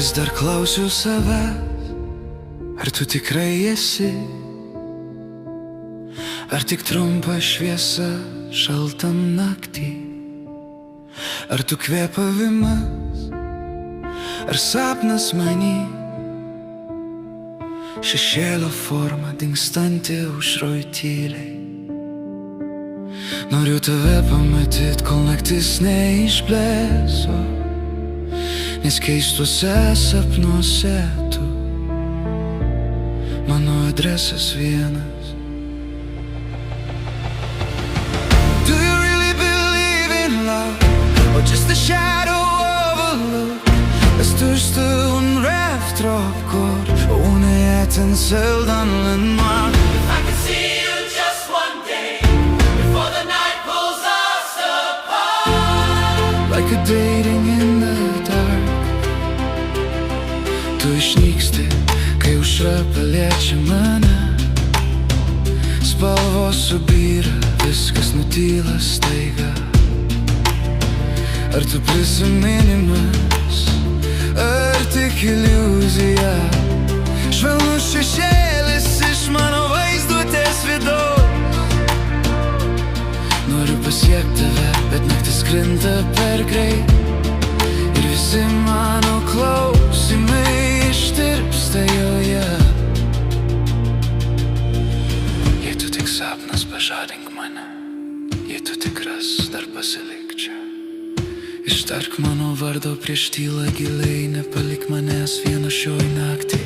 Vis dar klausiu savęs, ar tu tikrai esi, ar tik trumpa šviesa šaltam naktį, ar tu kvėpavimas, ar sapnas manį, šešėlio forma dingstanti aušroj tyliai. Noriu tave pamatyt, kol naktis neišblėso, nes keistuose sapnuose tu mano adresas vienas. Do you really believe in love, or just a shadow of a look? As tusen rävtråkor och hon är en sällan landmark. If I could see you just one day before the night pulls us apart, like a dating in the dark. Tu išnyksti, kai aušra paliečia mane, spalvos subyra, viskas nutyla staiga. Ar tu prisiminimas, ar tik iliuzija, švelnus šešėlis iš mano vaizduotės vidaus. Noriu pasiekti tave, bet naktis krinta per greit, ir visi mano klausimai ištirpsta joje. Jei tu tik sapnas, pažadink mane, jei tu tikras, dar pasilik čia. Ištark mano vardo prieš tylą giliai, nepalik manęs vieno šioj naktį.